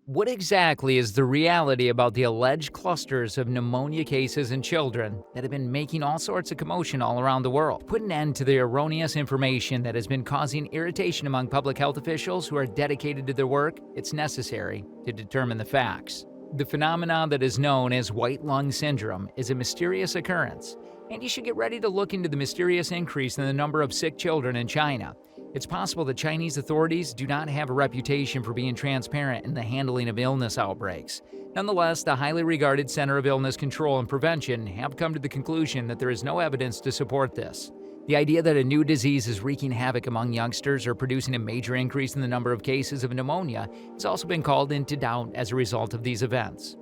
What exactly is the reality about the alleged clusters of pneumonia cases in children that have been making all sorts of commotion all around the world? Put an end to the erroneous information that has been causing irritation among public health officials who are dedicated to their work. It's necessary to determine the facts. The phenomenon that is known as white lung syndrome is a mysterious occurrence, and you should get ready to look into the mysterious increase in the number of sick children in China. It's possible that Chinese authorities do not have a reputation for being transparent in the handling of illness outbreaks. Nonetheless, the highly regarded Center of Illness Control and Prevention have come to the conclusion that there is no evidence to support this. The idea that a new disease is wreaking havoc among youngsters or producing a major increase in the number of cases of pneumonia has also been called into doubt as a result of these events.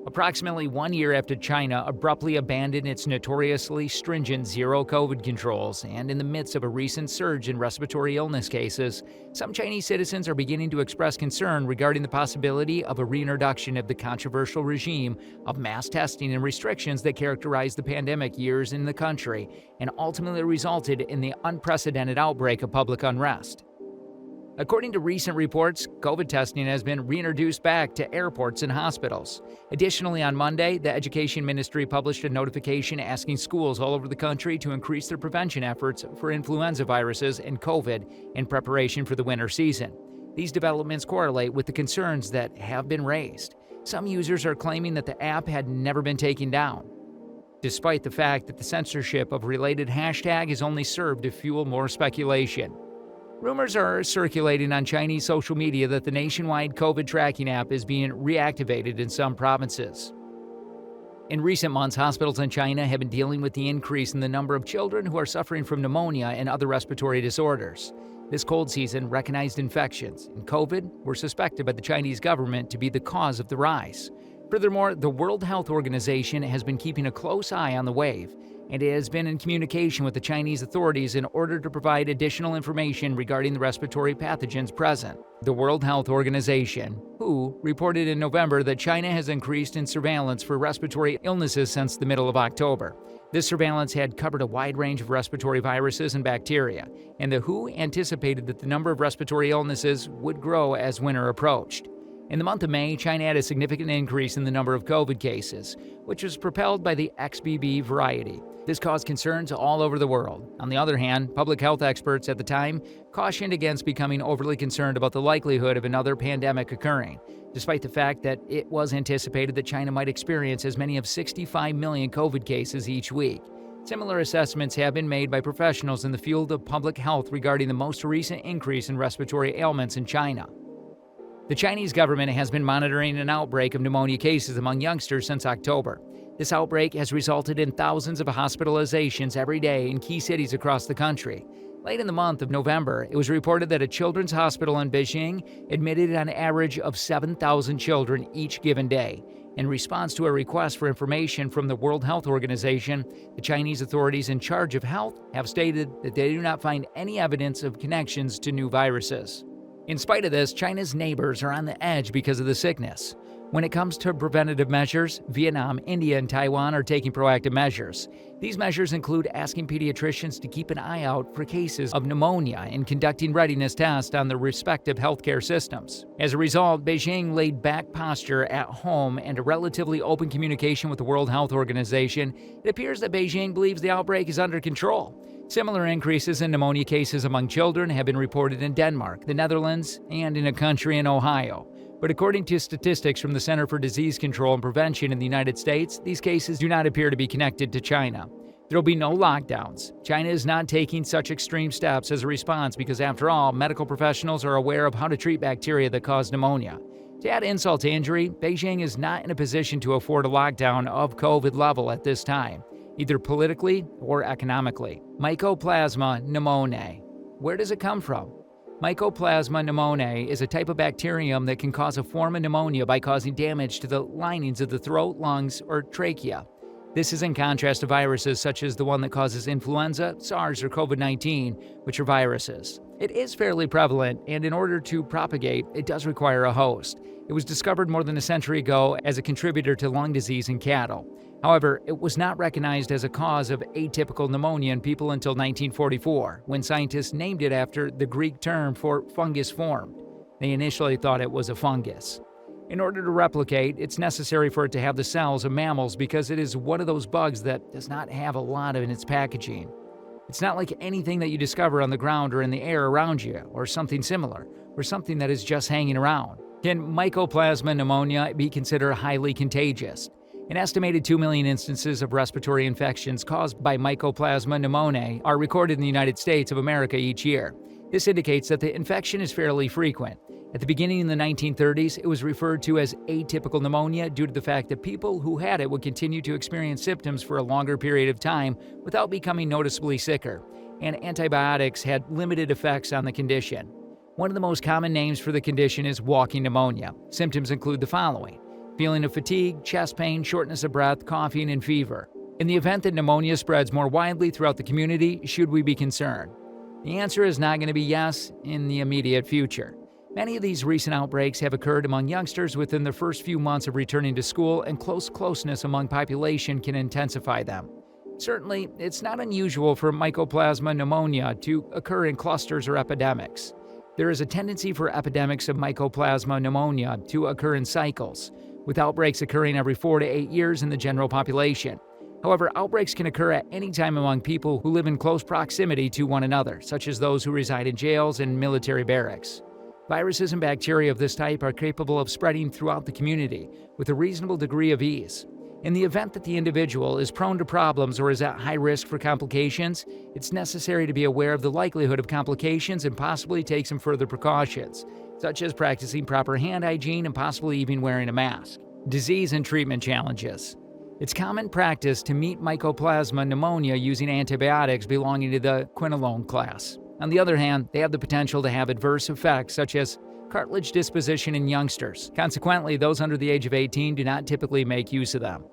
Approximately 1 year after China abruptly abandoned its notoriously stringent zero-COVID controls, and in the midst of a recent surge in respiratory illness cases, some Chinese citizens are beginning to express concern regarding the possibility of a reintroduction of the controversial regime of mass testing and restrictions that characterized the pandemic years in the country and ultimately resulted in the unprecedented outbreak of public unrest. According to recent reports, COVID testing has been reintroduced back to airports and hospitals. Additionally, on Monday, the Education Ministry published a notification asking schools all over the country to increase their prevention efforts for influenza viruses and COVID in preparation for the winter season. These developments correlate with the concerns that have been raised. Some users are claiming that the app had never been taken down, despite the fact that the censorship of related hashtag has only served to fuel more speculation. Rumors are circulating on Chinese social media that the nationwide COVID tracking app is being reactivated in some provinces. In recent months, hospitals in China have been dealing with the increase in the number of children who are suffering from pneumonia and other respiratory disorders. This cold season recognized infections, and COVID were suspected by the Chinese government to be the cause of the rise. Furthermore, the World Health Organization has been keeping a close eye on the wave, and it has been in communication with the Chinese authorities in order to provide additional information regarding the respiratory pathogens present. The World Health Organization, WHO, reported in November that China has increased in surveillance for respiratory illnesses since the middle of October. This surveillance had covered a wide range of respiratory viruses and bacteria, and the WHO anticipated that the number of respiratory illnesses would grow as winter approached. In the month of May, China had a significant increase in the number of COVID cases, which was propelled by the XBB variety. This caused concerns all over the world. On the other hand, public health experts at the time cautioned against becoming overly concerned about the likelihood of another pandemic occurring, despite the fact that it was anticipated that China might experience as many as 65 million COVID cases each week. Similar assessments have been made by professionals in the field of public health regarding the most recent increase in respiratory ailments in China. The Chinese government has been monitoring an outbreak of pneumonia cases among youngsters since October. This outbreak has resulted in thousands of hospitalizations every day in key cities across the country. Late in the month of November, it was reported that a children's hospital in Beijing admitted an average of 7,000 children each given day. In response to a request for information from the World Health Organization, the Chinese authorities in charge of health have stated that they do not find any evidence of connections to new viruses. In spite of this, China's neighbors are on the edge because of the sickness. When it comes to preventative measures, Vietnam, India, and Taiwan are taking proactive measures. These measures include asking pediatricians to keep an eye out for cases of pneumonia and conducting readiness tests on their respective healthcare systems. As a result, Beijing laid back posture at home and a relatively open communication with the World Health Organization. It appears that Beijing believes the outbreak is under control. Similar increases in pneumonia cases among children have been reported in Denmark, the Netherlands, and in a country in Ohio. But according to statistics from the Center for Disease Control and Prevention in the United States, these cases do not appear to be connected to China. There will be no lockdowns. China is not taking such extreme steps as a response because, after all, medical professionals are aware of how to treat bacteria that cause pneumonia. To add insult to injury, Beijing is not in a position to afford a lockdown of COVID level at this time, either politically or economically. Mycoplasma pneumoniae. Where does it come from? Mycoplasma pneumoniae is a type of bacterium that can cause a form of pneumonia by causing damage to the linings of the throat, lungs, or trachea. This is in contrast to viruses such as the one that causes influenza, SARS, or COVID-19, which are viruses. It is fairly prevalent, and in order to propagate, it does require a host. It was discovered more than a century ago as a contributor to lung disease in cattle. However, it was not recognized as a cause of atypical pneumonia in people until 1944, when scientists named it after the Greek term for fungus formed. They initially thought it was a fungus. In order to replicate, it's necessary for it to have the cells of mammals because it is one of those bugs that does not have a lot in its packaging. It's not like anything that you discover on the ground or in the air around you, or something similar, or something that is just hanging around. Can Mycoplasma pneumonia be considered highly contagious? An estimated 2 million instances of respiratory infections caused by Mycoplasma pneumoniae are recorded in the United States of America each year. This indicates that the infection is fairly frequent. At the beginning in the 1930s, it was referred to as atypical pneumonia due to the fact that people who had it would continue to experience symptoms for a longer period of time without becoming noticeably sicker, and antibiotics had limited effects on the condition. One of the most common names for the condition is walking pneumonia. Symptoms include the following: feeling of fatigue, chest pain, shortness of breath, coughing, and fever. In the event that pneumonia spreads more widely throughout the community, should we be concerned? The answer is not going to be yes in the immediate future. Many of these recent outbreaks have occurred among youngsters within the first few months of returning to school, and closeness among population can intensify them. Certainly, it's not unusual for Mycoplasma pneumonia to occur in clusters or epidemics. There is a tendency for epidemics of Mycoplasma pneumonia to occur in cycles, with outbreaks occurring every 4 to 8 years in the general population. However, outbreaks can occur at any time among people who live in close proximity to one another, such as those who reside in jails and military barracks. Viruses and bacteria of this type are capable of spreading throughout the community with a reasonable degree of ease. In the event that the individual is prone to problems or is at high risk for complications, it's necessary to be aware of the likelihood of complications and possibly take some further precautions, such as practicing proper hand hygiene and possibly even wearing a mask. Disease and treatment challenges. It's common practice to meet Mycoplasma pneumonia using antibiotics belonging to the quinolone class. On the other hand, they have the potential to have adverse effects such as cartilage disposition in youngsters. Consequently, those under the age of 18 do not typically make use of them.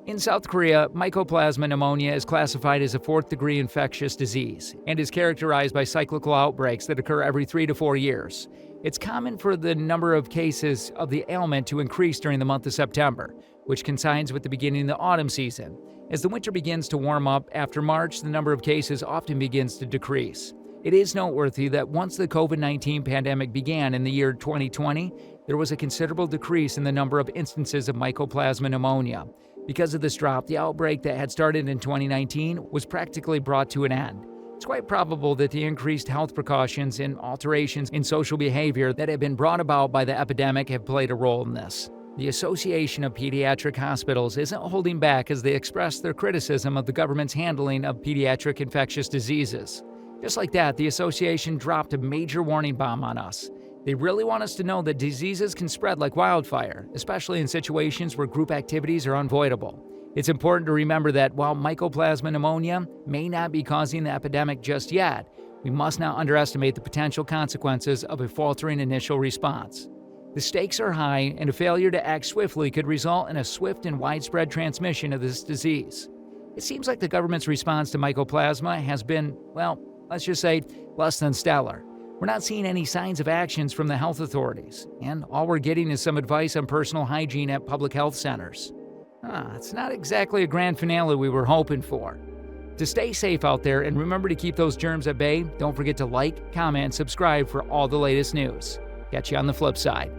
In South Korea, Mycoplasma pneumonia is classified as a 4th-degree infectious disease and is characterized by cyclical outbreaks that occur every 3 to 4 years. It's common for the number of cases of the ailment to increase during the month of September, which coincides with the beginning of the autumn season. As the winter begins to warm up after March, the number of cases often begins to decrease. It is noteworthy that once the COVID-19 pandemic began in the year 2020, there was a considerable decrease in the number of instances of Mycoplasma pneumonia. Because of this drop, the outbreak that had started in 2019 was practically brought to an end. It's quite probable that the increased health precautions and alterations in social behavior that have been brought about by the epidemic have played a role in this. The Association of Pediatric Hospitals isn't holding back as they express their criticism of the government's handling of pediatric infectious diseases. Just like that, the association dropped a major warning bomb on us. They really want us to know that diseases can spread like wildfire, especially in situations where group activities are unavoidable. It's important to remember that while Mycoplasma pneumonia may not be causing the epidemic just yet, we must not underestimate the potential consequences of a faltering initial response. The stakes are high, and a failure to act swiftly could result in a swift and widespread transmission of this disease. It seems like the government's response to Mycoplasma has been, well, let's just say, less than stellar. We're not seeing any signs of actions from the health authorities, and all we're getting is some advice on personal hygiene at public health centers. It's not exactly a grand finale we were hoping for. To stay safe out there and remember to keep those germs at bay, don't forget to like, comment, and subscribe for all the latest news. Catch you on the flip side.